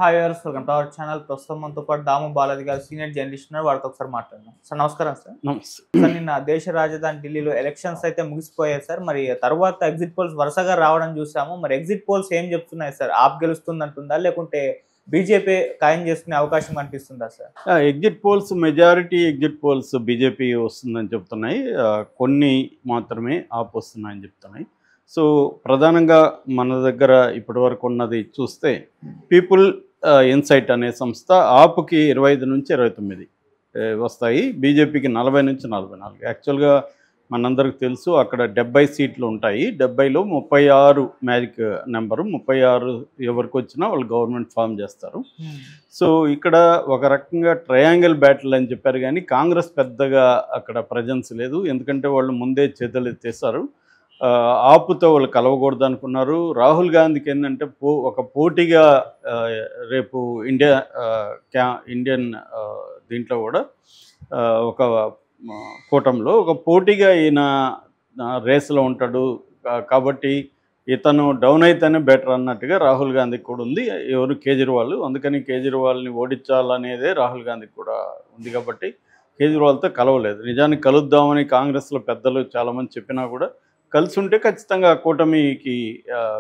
Hi viewers, welcome to our channel. ప్రస్తుతం మనతో పాటు దాము బాలాజీ గారు సీనియర్ జర్నలిస్ట్ ఉన్నారు. వారితో ఒకసారి మాట్లాడదాం. సార్ నమస్కారం సార్. నమస్తే. సార్ నిన్న దేశ రాజధాని ఢిల్లీలో ఎలక్షన్స్ అయితే ముగిసిపోయాయి సార్. మరి తర్వాత ఎగ్జిట్ పోల్స్ వరుసగా రావడం చూసాము. మరి ఎగ్జిట్ పోల్స్ ఏం చెప్తున్నాయి సార్? ఆప్ గెలుస్తుంది అంటుందా, లేకుంటే బీజేపీ ఖాయం చేసుకునే అవకాశం కనిపిస్తుందా sir? Exit polls majority exit polls BJP వస్తుందని చెప్తున్నాయి. కొన్ని మాత్రమే ఆప్ వస్తున్నాయని చెప్తున్నాయి. సో ప్రధానంగా మన దగ్గర ఇప్పటివరకు ఉన్నది చూస్తే పీపుల్ ఇన్సైట్ అనే సంస్థ ఆప్కి 25 నుంచి 29 వస్తాయి, బీజేపీకి 40 నుంచి 44. యాక్చువల్గా మనందరికి తెలుసు అక్కడ 70 సీట్లు ఉంటాయి. 70లో 36 మ్యాజిక్ నెంబరు. 36 ఎవరికి వచ్చినా వాళ్ళు గవర్నమెంట్ ఫామ్ చేస్తారు. సో ఇక్కడ ఒక రకంగా ట్రయాంగిల్ బ్యాటిల్ అని చెప్పారు, కానీ కాంగ్రెస్ పెద్దగా అక్కడ ప్రజెన్స్ లేదు. ఎందుకంటే వాళ్ళు ముందే చేతులు ఎత్తేసారు. ఆపుతో వాళ్ళు కలవకూడదు అనుకున్నారు. రాహుల్ గాంధీకి ఏంటంటే ఒక పోటీగా రేపు ఇండియన్ దీంట్లో కూడా ఒక కూటమిలో ఒక పోటీగా ఈయన రేసులో ఉంటాడు. కాబట్టి ఇతను డౌన్ అయితేనే బెటర్ అన్నట్టుగా రాహుల్ గాంధీకి కూడా ఉంది. ఎవరు కేజ్రీవాల్. అందుకని కేజ్రీవాల్ని ఓడించాలనేదే రాహుల్ గాంధీకి కూడా ఉంది. కాబట్టి కేజ్రీవాల్తో కలవలేదు. నిజానికి కలుద్దామని కాంగ్రెస్లో పెద్దలు చాలామంది చెప్పినా కూడా కలిసి ఉంటే ఖచ్చితంగా కూటమికి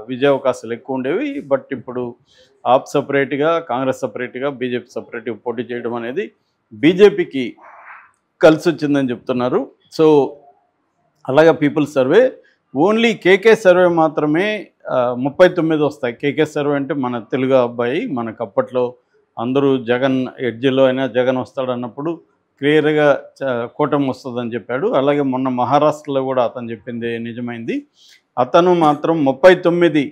విజయ అవకాశాలు ఎక్కువ ఉండేవి. బట్ ఇప్పుడు ఆప్ సపరేట్గా, కాంగ్రెస్ సపరేట్గా, బీజేపీ సపరేట్గా పోటీ చేయడం అనేది బీజేపీకి కలిసి వచ్చిందని చెప్తున్నారు. సో అలాగే people survey only KK survey మాత్రమే 39 వస్తాయి. కేకే సర్వే అంటే మన తెలుగు అబ్బాయి, మనకు అప్పట్లో అందరూ జగన్ ఎడ్జిలో అయినా జగన్ వస్తాడన్నప్పుడు క్లియర్గా కూటమి వస్తుందని చెప్పాడు. అలాగే మొన్న మహారాష్ట్రలో కూడా అతను చెప్పింది నిజమైంది. అతను మాత్రం 39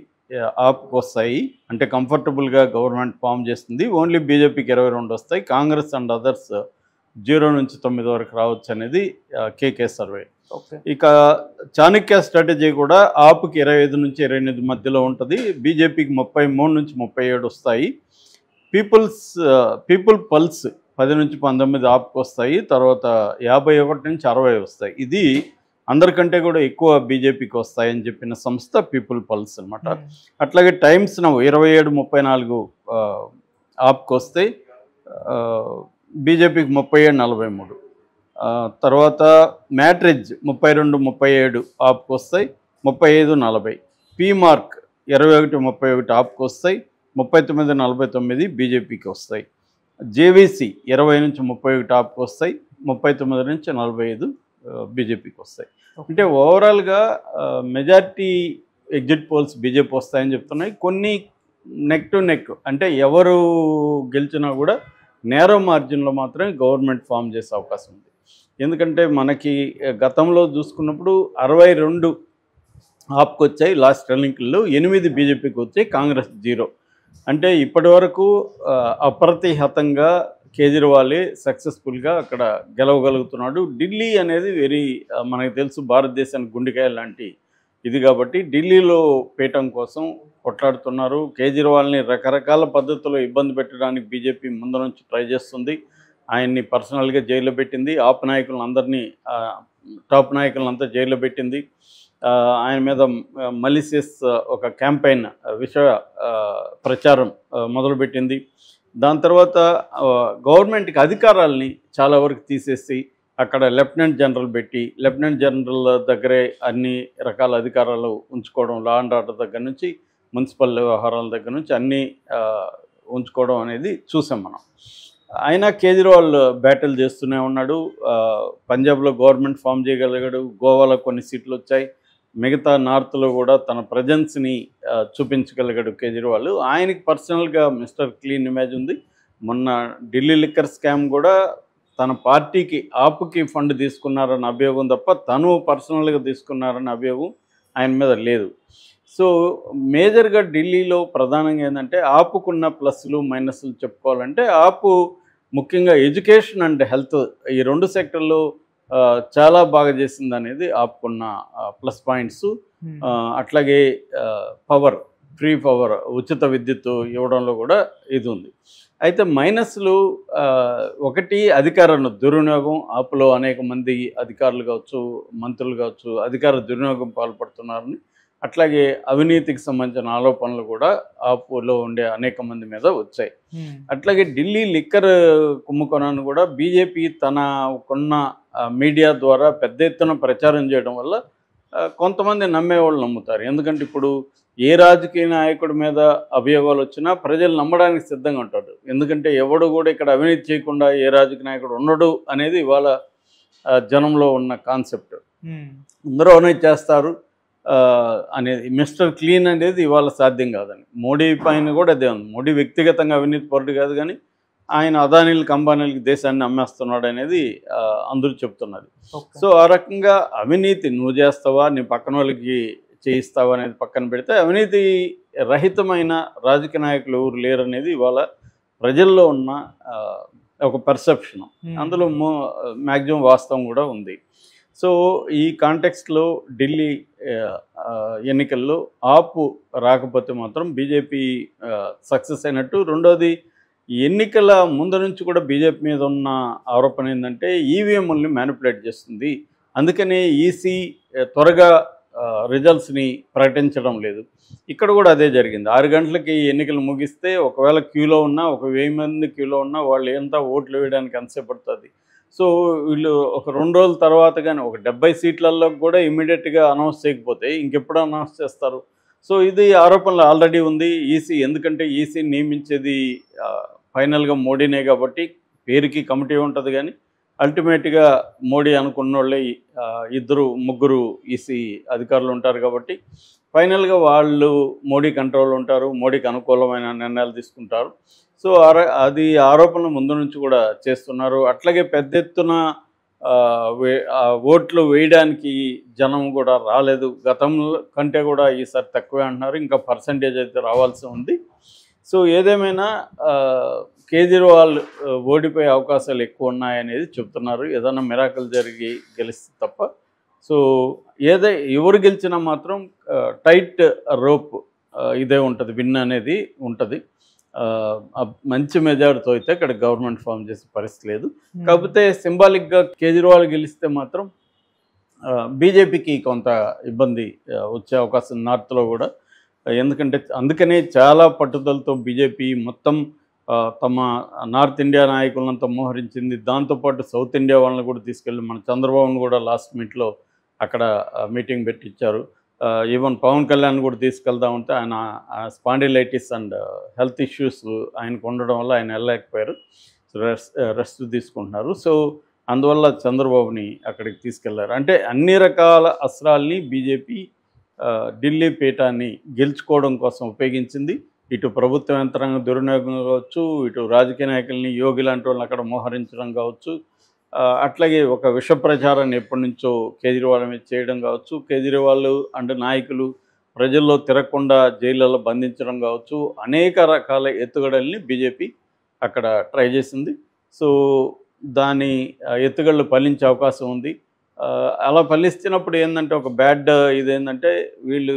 ఆప్కి వస్తాయి, అంటే కంఫర్టబుల్గా గవర్నమెంట్ ఫామ్ చేస్తుంది. ఓన్లీ బీజేపీకి 22 వస్తాయి. కాంగ్రెస్ అండ్ అదర్స్ 0 నుంచి 9 వరకు రావచ్చు అనేది కేకే సర్వే. ఇక చాణక్య స్ట్రాటజీ కూడా ఆప్కి 25 నుంచి 28 మధ్యలో ఉంటుంది. బీజేపీకి 33 నుంచి 37 వస్తాయి. పీపుల్ పల్స్ 10 నుంచి 19 ఆప్కి వస్తాయి. తర్వాత 51 నుంచి 60 వస్తాయి. ఇది అందరికంటే కూడా ఎక్కువ బీజేపీకి వస్తాయని చెప్పిన సంస్థ పీపుల్ పల్స్ అనమాట. అట్లాగే టైమ్స్ నౌ 27-34 ఆప్కి వస్తాయి. బీజేపీకి 37-43. తర్వాత మ్యాట్రిజ్ 32-37 ఆప్కి వస్తాయి. 35-40. పీమార్క్ 21-31 ఆప్కి వస్తాయి. 39-49 బీజేపీకి వస్తాయి. జేవీసీ 20 నుంచి 31 ఆప్కి వస్తాయి. 39 నుంచి 45 బీజేపీకి వస్తాయి. అంటే ఓవరాల్గా మెజారిటీ ఎగ్జిట్ పోల్స్ బీజేపీ వస్తాయని చెప్తున్నాయి. కొన్ని నెక్ టు నెక్, అంటే ఎవరు గెలిచినా కూడా నేరో మార్జిన్లో మాత్రమే గవర్నమెంట్ ఫామ్ చేసే అవకాశం ఉంది. ఎందుకంటే మనకి గతంలో చూసుకున్నప్పుడు 62 ఆప్కి వచ్చాయి లాస్ట్ ఎన్నికల్లో, 8 బీజేపీకి వచ్చాయి, కాంగ్రెస్ 0. అంటే ఇప్పటి వరకు అప్రతిహతంగా కేజ్రీవాలే సక్సెస్ఫుల్గా అక్కడ గెలవగలుగుతున్నాడు. ఢిల్లీ అనేది మనకు తెలుసు భారతదేశానికి గుండెకాయ లాంటి ఇది. కాబట్టి ఢిల్లీలో పీఠం కోసం కొట్లాడుతున్నారు. కేజ్రీవాల్ని రకరకాల పద్ధతుల్లో ఇబ్బంది పెట్టడానికి బీజేపీ ముందు నుంచి ట్రై చేస్తుంది. ఆయన్ని పర్సనల్గా జైల్లో పెట్టింది. ఆప్ నాయకులందరినీ, టాప్ నాయకులంతా జైల్లో పెట్టింది. ఆయన మీద మలిసియస్ ఒక క్యాంపెయిన్, విష ప్రచారం మొదలుపెట్టింది. దాని తర్వాత గవర్నమెంట్కి అధికారాలని చాలా వరకు తీసేసి అక్కడ లెఫ్టినెంట్ జనరల్ పెట్టి, లెఫ్టినెంట్ జనరల్ దగ్గరే అన్ని రకాల అధికారాలు ఉంచుకోవడం, లా అండ్ ఆర్డర్ దగ్గర నుంచి మున్సిపల్ వ్యవహారాల దగ్గర నుంచి అన్నీ ఉంచుకోవడం అనేది చూసాం మనం. అయినా కేజ్రీవాల్ బ్యాటిల్ చేస్తూనే ఉన్నాడు. పంజాబ్లో గవర్నమెంట్ ఫామ్ చేయగలిగాడు. గోవాలో కొన్ని సీట్లు వచ్చాయి. మిగతా నార్త్లో కూడా తన ప్రజెన్స్ని చూపించగలిగాడు కేజ్రీవాల్. ఆయనకి పర్సనల్గా మిస్టర్ క్లీన్ ఇమేజ్ ఉంది. మొన్న ఢిల్లీ లిక్కర్ స్కామ్ కూడా తన పార్టీకి ఆప్కి ఫండ్ తీసుకున్నారన్న అభియోగం తప్ప తను పర్సనల్గా తీసుకున్నారన్న అభియోగం ఆయన మీద లేదు. సో మేజర్గా ఢిల్లీలో ప్రధానంగా ఏంటంటే ఆపుకున్న ప్లస్లు మైనస్లు చెప్పుకోవాలంటే, ఆపు ముఖ్యంగా ఎడ్యుకేషన్ అండ్ హెల్త్, ఈ 2 సెక్టర్లో చాలా బాగా చేసింది అనేది ఆపుకున్న ప్లస్ పాయింట్స్. అట్లాగే ఫ్రీ పవర్, ఉచిత విద్యుత్ ఇవ్వడంలో కూడా ఇది ఉంది. అయితే మైనస్లు ఒకటి అధికార దుర్వినియోగం. ఆపులో అనేక మంది అధికారులు కావచ్చు, మంత్రులు కావచ్చు, అధికార దుర్వినియోగం పాల్పడుతున్నారని అట్లాగే అవినీతికి సంబంధించిన ఆరోపణలు కూడా ఆపులో ఉండే అనేక మంది మీద వచ్చాయి. అట్లాగే ఢిల్లీ లిక్కర్ కుంభకోణాన్ని కూడా బీజేపీ తనకున్న మీడియా ద్వారా పెద్ద ఎత్తున ప్రచారం చేయడం వల్ల కొంతమంది నమ్మేవాళ్ళు నమ్ముతారు. ఎందుకంటే ఇప్పుడు ఏ రాజకీయ నాయకుడి మీద అభియోగాలు వచ్చినా ప్రజలు నమ్మడానికి సిద్ధంగా ఉంటారు. ఎందుకంటే ఎవడు కూడా ఇక్కడ అవినీతి చేయకుండా ఏ రాజకీయ నాయకుడు ఉండడు అనేది ఇవాళ జనంలో ఉన్న కాన్సెప్ట్. అందరూ అవినీతి చేస్తారు అనేది, మిస్టర్ క్లీన్ అనేది ఇవాళ సాధ్యం కాదని మోడీ పైన కూడా అదే ఉంది. మోడీ వ్యక్తిగతంగా అవినీతి పరుడు కాదు, కానీ ఆయన అదానీలకు అంబానీలకు దేశాన్ని అమ్మేస్తున్నాడు అనేది అందరూ చెప్తున్నది. సో ఆ రకంగా అవినీతి నువ్వు చేస్తావా, నీ పక్కన వాళ్ళకి చేయిస్తావా అనేది పక్కన పెడితే అవినీతి రహితమైన రాజకీయ నాయకులు ఎవరు లేరు అనేది ఇవాళ ప్రజల్లో ఉన్న ఒక పర్సెప్షన్. అందులో మ్యాక్సిమం వాస్తవం కూడా ఉంది. సో ఈ కాంటెక్స్ట్లో ఢిల్లీ ఎన్నికల్లో ఆపు రాకపోతే మాత్రం బీజేపీ సక్సెస్ అయినట్టు. రెండోది, ఎన్నికల ముందు నుంచి కూడా బీజేపీ మీద ఉన్న ఆరోపణ ఏంటంటే ఈవీఎంలని మ్యానిపులేట్ చేస్తుంది, అందుకనే ఈసీ త్వరగా రిజల్ట్స్ని ప్రకటించడం లేదు. ఇక్కడ కూడా అదే జరిగింది. 6 గంటలకి ఎన్నికలు ముగిస్తే ఒకవేళ క్యూలో ఉన్నా, ఒక 1000 మంది క్యూలో ఉన్నా వాళ్ళు ఎంత ఓట్లు వేయడానికి ఎంతసేపు పడుతుంది. సో వీళ్ళు ఒక 2 రోజుల తర్వాత కానీ ఒక 70 సీట్లలో కూడా ఇమీడియట్గా అనౌన్స్ చేయకపోతే ఇంకెప్పుడు అనౌన్స్ చేస్తారు. సో ఇది ఆరోపణలు ఆల్రెడీ ఉంది ఈసీ. ఎందుకంటే ఈసీ నియమించేది ఫైనల్గా మోడీనే కాబట్టి పేరుకి కమిటీ ఉంటుంది, కానీ అల్టిమేట్గా మోడీ అనుకున్న వాళ్ళే 2-3 ఈసీ అధికారులు ఉంటారు కాబట్టి ఫైనల్గా వాళ్ళు మోడీ కంట్రోల్ ఉంటారు, మోడీకి అనుకూలమైన నిర్ణయాలు తీసుకుంటారు. సో అది ఆరోపణలు ముందు నుంచి కూడా చేస్తున్నారు. అట్లాగే పెద్ద ఎత్తున ఓట్లు వేయడానికి జనం కూడా రాలేదు. గతంలో కంటే కూడా ఈసారి తక్కువే అంటున్నారు, ఇంకా పర్సంటేజ్ అయితే రావాల్సి ఉంది. సో ఏదేమైనా కేజ్రీవాల్ ఓడిపోయే అవకాశాలు ఎక్కువ ఉన్నాయనేది చెప్తున్నారు, ఏదైనా మిరాకిల్ జరిగి గెలిస్తే తప్ప. సో ఎవరు గెలిచినా మాత్రం టైట్ రోప్ ఇదే ఉంటుంది, విన్ అనేది ఉంటుంది. మంచి మెజారిటీతో అయితే ఇక్కడ గవర్నమెంట్ ఫామ్ చేసే పరిస్థితి లేదు. కాకపోతే సింబాలిక్గా కేజ్రీవాల్ గెలిస్తే మాత్రం బీజేపీకి కొంత ఇబ్బంది వచ్చే అవకాశం నార్త్లో కూడా. ఎందుకంటే అందుకనే చాలా పట్టుదలతో బీజేపీ మొత్తం తమ నార్త్ ఇండియా నాయకులంతా మోహరించింది. దాంతోపాటు సౌత్ ఇండియా వాళ్ళని కూడా తీసుకెళ్ళి మన చంద్రబాబును కూడా లాస్ట్ మీట్లో అక్కడ మీటింగ్ పెట్టించారు. ఈవెన్ పవన్ కళ్యాణ్ కూడా తీసుకెళ్దామంటే ఆయన స్పాండిలైటిస్ అండ్ హెల్త్ ఇష్యూస్ ఆయనకు ఉండడం వల్ల ఆయన వెళ్ళలేకపోయారు, రెస్ట్ తీసుకుంటున్నారు. సో అందువల్ల చంద్రబాబుని అక్కడికి తీసుకెళ్లారు. అంటే అన్ని రకాల అస్త్రాల్ని బీజేపీ ఢిల్లీ పీఠాన్ని గెలుచుకోవడం కోసం ఉపయోగించింది. ఇటు ప్రభుత్వ యంత్రాంగం దుర్వినియోగం కావచ్చు, ఇటు రాజకీయ నాయకుల్ని యోగి లాంటి వాళ్ళని అక్కడ మోహరించడం కావచ్చు, అట్లాగే ఒక విష ప్రచారాన్ని ఎప్పటి నుంచో కేజ్రీవాల్ మీద చేయడం కావచ్చు, కేజ్రీవాల్ అండ్ నాయకులు ప్రజల్లో తిరగకుండా జైళ్ళలో బంధించడం కావచ్చు, అనేక రకాల ఎత్తుగడల్ని బీజేపీ అక్కడ ట్రై చేసింది. సో దాని ఎత్తుగడలు ఫలించే అవకాశం ఉంది. అలా ఫలిస్తున్నప్పుడు ఏంటంటే ఒక బ్యాడ్ ఇదేంటంటే వీళ్ళు